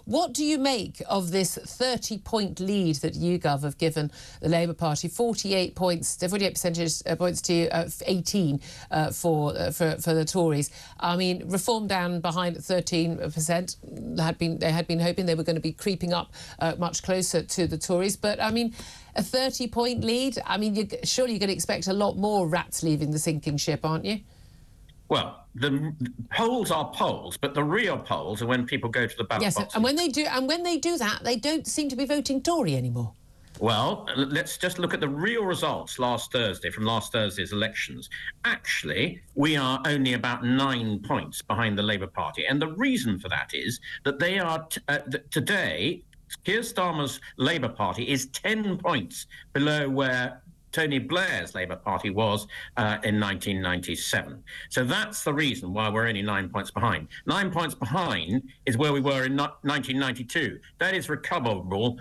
What do you make of this 30-point lead that YouGov have given the Labour Party? 48 percentage points to 18 for the Tories. I mean, Reform down behind at 13%. They had been hoping they were going to be creeping up much closer to the Tories, but I mean, a 30-point lead. I mean, surely you're going to expect a lot more rats leaving the sinking ship, aren't you? Well, the polls are polls, but the real polls are when people go to the ballot boxes. And when they do that, they don't seem to be voting Tory anymore. Well, let's just look at the real results last Thursday, from last Thursday's elections. Actually, we are only about 9 points behind the Labour Party. And the reason for that is that they are, today, Keir Starmer's Labour Party is 10 points below where Tony Blair's Labour Party was in 1997. So that's the reason why we're only 9 points behind. 9 points behind is where we were in 1992. That is recoverable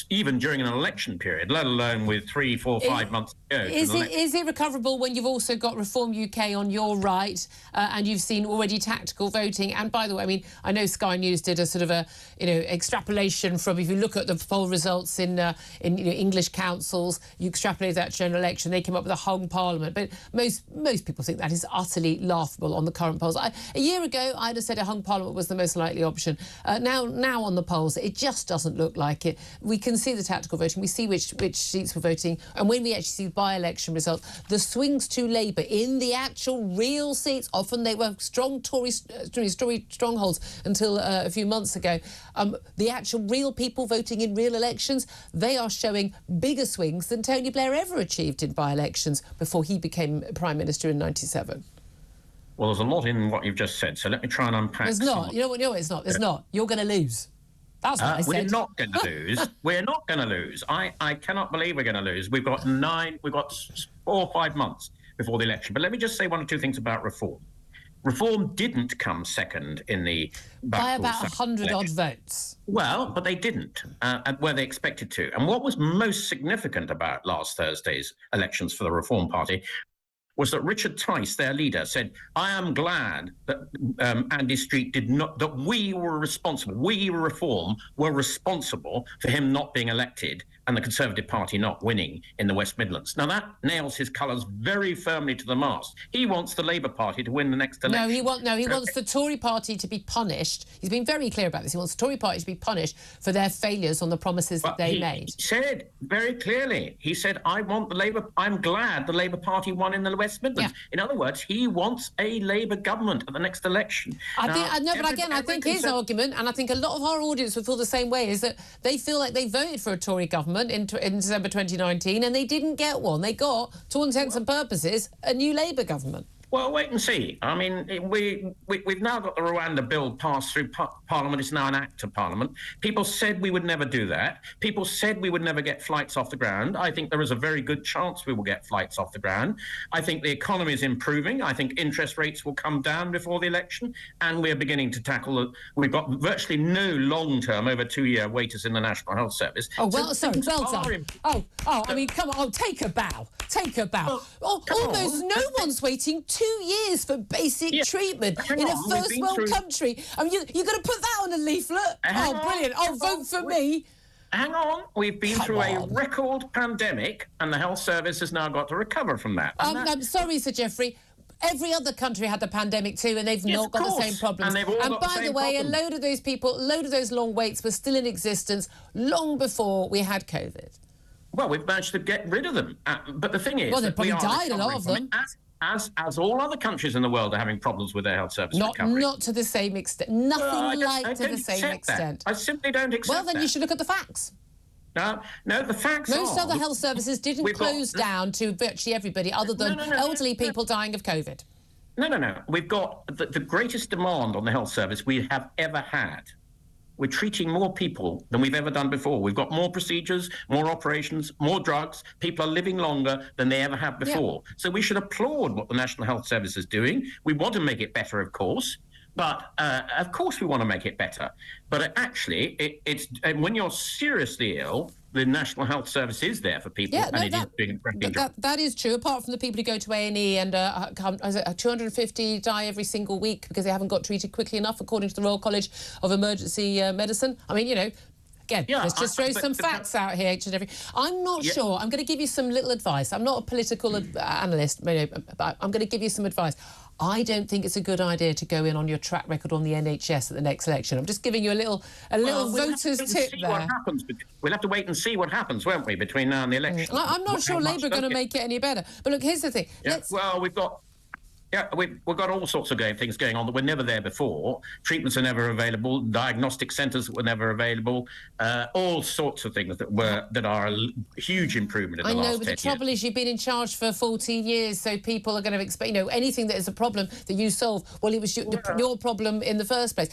even during an election period, let alone with 3, 4, 5 months to go. Is it recoverable when you've also got Reform UK on your right and you've seen already tactical voting? And by the way, I mean, I know Sky News did a sort of a extrapolation from, if you look at the poll results in English councils, you extrapolate that general election, they came up with a hung parliament. But most people think that is utterly laughable on the current polls. A year ago, I'd have said a hung parliament was the most likely option. Now on the polls, it just doesn't look like it. We can see the tactical voting, we see which seats we're voting, and when we actually see by-election results, the swings to Labour in the actual real seats, often they were strong Tory strongholds until a few months ago. The actual real people voting in real elections, they are showing bigger swings than Tony Blair ever achieved in by-elections before he became Prime Minister in 97. Well, there's a lot in what you've just said, so let me try and unpack. There's not. You know what? It's not. There's not. You're going to lose. That's what I said. We're not going to lose. We're not going to lose. I cannot believe we're going to lose. We've got 4 or 5 months before the election. But let me just say one or two things about Reform. Reform didn't come second in the by about 100-odd votes. Well, but they didn't, where they expected to. And what was most significant about last Thursday's elections for the Reform Party was that Richard Tice, their leader, said, I am glad that Andy Street that we were responsible, we, Reform, were responsible for him not being elected and the Conservative Party not winning in the West Midlands. Now, that nails his colours very firmly to the mast. He wants the Labour Party to win the next election. He wants the Tory Party to be punished. He's been very clear about this. He wants the Tory Party to be punished for their failures on the promises that they made. He said very clearly, he said, I'm glad the Labour Party won in the West Midlands. Yeah. In other words, he wants a Labour government at the next election. I think his argument, and I think a lot of our audience would feel the same way, is that they feel like they voted for a Tory government in December 2019 and they didn't get one. They got, to all intents and purposes, a new Labour government. Well, wait and see. I mean, we've now got the Rwanda bill passed through Parliament. It's now an act of Parliament. People said we would never do that. People said we would never get flights off the ground. I think there is a very good chance we will get flights off the ground. I think the economy is improving. I think interest rates will come down before the election. And we're beginning to tackle we've got virtually no long-term, over 2-year waiters in the National Health Service. Oh, well, sorry, well done. I mean, come on. Oh, take a bow. Take a bow. Almost no one's waiting 2 years for basic treatment in a first world country. I mean, you're going to put that on a leaflet? Brilliant. Vote for me. Hang on. We've been through a record pandemic and the health service has now got to recover from that. I'm sorry, Sir Geoffrey. Every other country had the pandemic too, and they've not got the same problems. And by the way, a load of those people, a load of those long waits were still in existence long before we had COVID. Well, we've managed to get rid of them. But the thing is... Well, they probably died, a lot of them. As all other countries in the world are having problems with their health service recovery. Not to the same extent. Nothing to the same extent. I simply don't accept that. Well, then you should look at the facts. No, the facts are... Most other health services didn't close down to virtually everybody other than elderly people dying of COVID. No. We've got the greatest demand on the health service we have ever had. We're treating more people than we've ever done before. We've got more procedures, more operations, more drugs. People are living longer than they ever have before. Yeah. So we should applaud what the National Health Service is doing. We want to make it better, of course. But, of course, we want to make it better. But actually, it's when you're seriously ill, the National Health Service is there for people, and it is doing a cracking job. That is true, apart from the people who go to A&E and 250 die every single week because they haven't got treated quickly enough, according to the Royal College of Emergency Medicine. I mean, you know, again, let's just throw some facts out here each and every... I'm not sure. I'm going to give you some little advice. I'm not a political analyst, but I'm going to give you some advice. I don't think it's a good idea to go in on your track record on the NHS at the next election. I'm just giving you a little voter's tip there. We'll have to wait and see what happens, won't we, between now and the election? I'm not sure Labour are going to make it any better. But look, here's the thing. Well, we've got all sorts of things going on that were never there before. Treatments are never available. Diagnostic centres were never available. All sorts of things that are a huge improvement in the last 10 years. I know, but the trouble is you've been in charge for 14 years, so people are going to expect, you know, anything that is a problem that you solve. Well, it was your problem in the first place.